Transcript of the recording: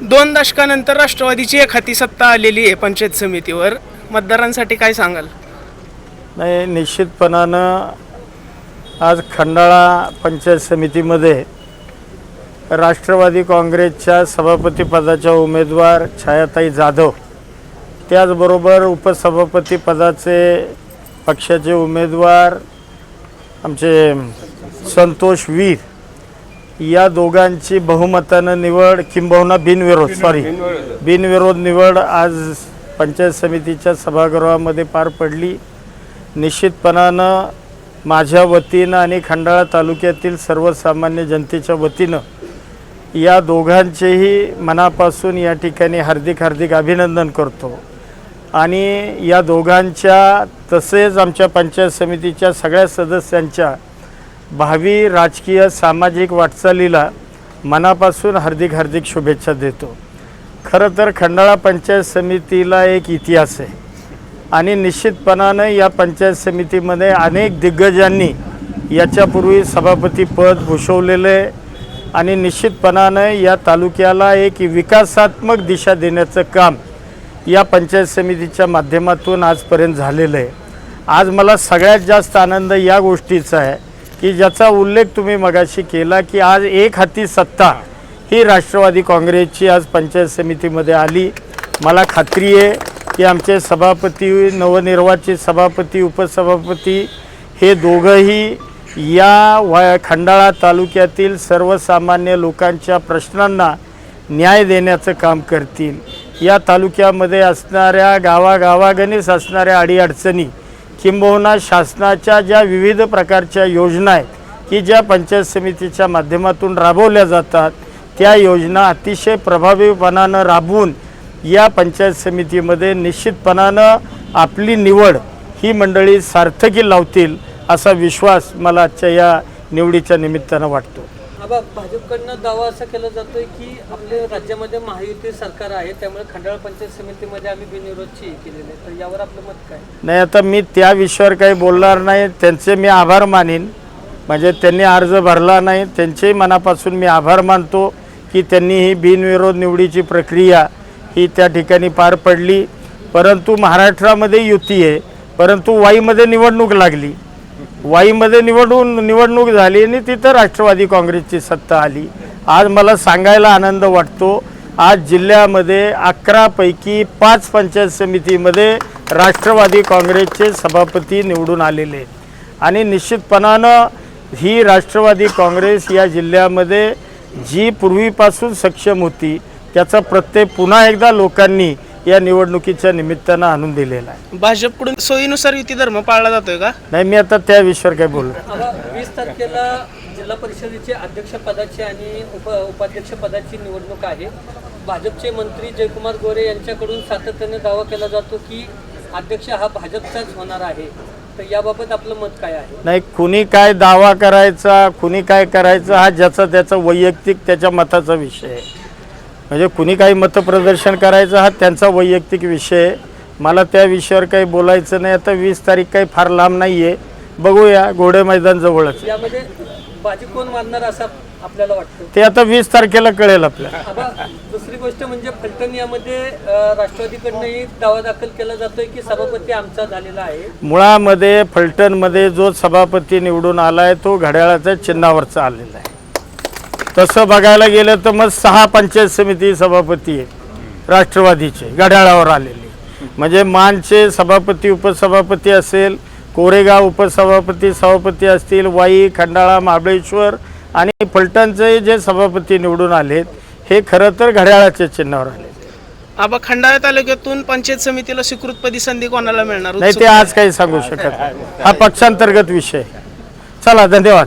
2 दशकानंतर राष्ट्रवादीची एक हाती सत्ता आलेली आहे पंचायत समितीवर, मतदारांसाठी काय सांगाल? नाही, निश्चितपणानं आज खंडाळा पंचायत समितीमध्ये राष्ट्रवादी काँग्रेसच्या सभापतीपदाच्या उमेदवार छायाताई जाधव, त्याचबरोबर उपसभापतीपदाचे पक्षाचे उमेदवार आमचे संतोष वीर, या दोघांची बहुमतानं निवड किंबहुना बिनविरोध निवड आज पंचायत समितीच्या सभागृहामध्ये पार पडली। निश्चितपणानं माझ्या वतीनं आणि खंडाळा तालुक्यातील सर्वसामान्य जनतेच्या वतीनं या दोघांचेही मनापासून या ठिकाणी हार्दिक अभिनंदन करतो आणि या दोघांच्या तसेच आमच्या पंचायत समितीच्या सगळ्या सदस्यांच्या भावी राजकीय सामाजिक वाटचालीला मनापासून हार्दिक शुभेच्छा देतो। खरं तर खंडाळा पंचायत समितीला एक इतिहास आहे आणि निश्चितपणानं या पंचायत समितीमध्ये अनेक दिग्गजांनी याच्यापूर्वी सभापतीपद भूषवलेलं आहे आणि निश्चितपणानं या तालुक्याला एक विकासात्मक दिशा देण्याचं काम या पंचायत समितीच्या माध्यमातून आजपर्यंत झालेलं आहे। आज मला सगळ्यात जास्त आनंद या गोष्टीचा आहे की ज्याचा उल्लेख तुम्ही मगाशी केला की आज एक हाती सत्ता ही राष्ट्रवादी काँग्रेसची आज पंचायत समितीमध्ये आली। मला खात्री आहे की आमचे सभापती, नवनिर्वाचित सभापती, उपसभापती हे दोघंही या खंडाळा तालुक्यातील सर्वसामान्य लोकांच्या प्रश्नांना न्याय देण्याचं काम करतील। या तालुक्यामध्ये असणाऱ्या गावागावागणीस असणाऱ्या अडीअडचणी किंबहुना शासनाच्या ज्या विविध प्रकारच्या योजना आहेत की ज्या पंचायत समितीच्या माध्यमातून राबवल्या जातात, त्या योजना अतिशय प्रभावीपणानं राबवून या पंचायत समितीमध्ये निश्चितपणानं आपली निवड ही मंडळी सार्थकी लावतील असा विश्वास मला आजच्या या निवडीच्या निमित्तानं वाटतो। भाजपकडनं दावा असा केला जातोय की आपल्या राज्यामध्ये महायुती सरकार आहे, त्यामुळे खंडाळा पंचायत समितीमध्ये आम्ही बिनविरोधची केलेली आहे, तर यावर आपलं मत काय? नाही, आता मी त्या विषयावर काही बोलणार नाही। त्यांचे मी आभार मानेन, म्हणजे त्यांनी अर्ज भरला नाही, त्यांचेही मनापासून मी आभार मानतो की त्यांनी ही बिनविरोध निवडीची प्रक्रिया ही त्या ठिकाणी पार पडली। परंतु महाराष्ट्रामध्ये युती आहे, परंतु वाईमध्ये निवडणूक लागली, वाईमध्ये निवडणूक झाली आणि तिथं राष्ट्रवादी काँग्रेसची सत्ता आली। आज मला सांगायला आनंद वाटतो, आज जिल्ह्यामध्ये 11 पैकी 5 पंचायत समितीमध्ये राष्ट्रवादी काँग्रेसचे सभापती निवडून आलेले आहेत आणि निश्चितपणानं ही राष्ट्रवादी काँग्रेस या जिल्ह्यामध्ये जी पूर्वीपासून सक्षम होती त्याचा प्रत्यय पुन्हा एकदा लोकांनी या निवडणुकीच्या निमित्तानं आणून दिलेला आहे। भाजपकडून सोयीनुसार युती धर्म पाळला जातोय का? नाही, मी आता त्या विषयावर काय बोलू। 20 तारखेला जिल्हा परिषदेचे अध्यक्षपदाची आणि उपाध्यक्षपदाची निवडणूक आहे। भाजपचे मंत्री जयकुमार गोरे यांच्याकडून सातत्याने दावा केला जातो की अध्यक्ष हा भाजपचाच होणार आहे, तर याबाबत आपलं मत काय आहे? नाही, कुणी काय दावा करायचा, कुणी काय करायचं हा ज्याचा त्याचा वैयक्तिक त्याच्या मताचा विषय आहे। म्हणजे कुणी काही मतप्रदर्शन करायचं हा त्यांचा वैयक्तिक विषय आहे, मला त्या विषयावर काही बोलायचं नाही। आता 20 तारीख काही फार लांब नाही आहे, बघूया, घोडे मैदान जवळच। यामध्ये बाजी कोण मारणार असं आपल्याला वाटतं? ते आता 20 तारखेला कळेल आपल्याला। दुसरी गोष्ट म्हणजे फलटण यामध्ये राष्ट्रवादीकडनंही दावा दाखल केला जातोय की सभापती आमचा झालेला आहे। मुळामध्ये फलटणमध्ये जो सभापती निवडून आलाय तो घड्याळाच्या चिन्हावरचा आलेला आहे। तसं बघायला गेलं तर मग 6 पंचायत समिती सभापती आहेत राष्ट्रवादीचे घड्याळावर आलेले, म्हणजे मानचे सभापती, उपसभापती असेल, कोरेगाव उपसभापती, सभापती असतील, वाई, खंडाळा, महाबळेश्वर आणि फलटणचे जे सभापती निवडून आलेत हे खरं तर घड्याळाच्या चिन्हावर आले। खंडाळा तालुक्यातून पंचायत समितीला स्वीकृतपदी संधी कोणाला मिळणार? नाही, ते आज काही सांगू शकत नाही, हा पक्षांतर्गत विषय। चला, धन्यवाद।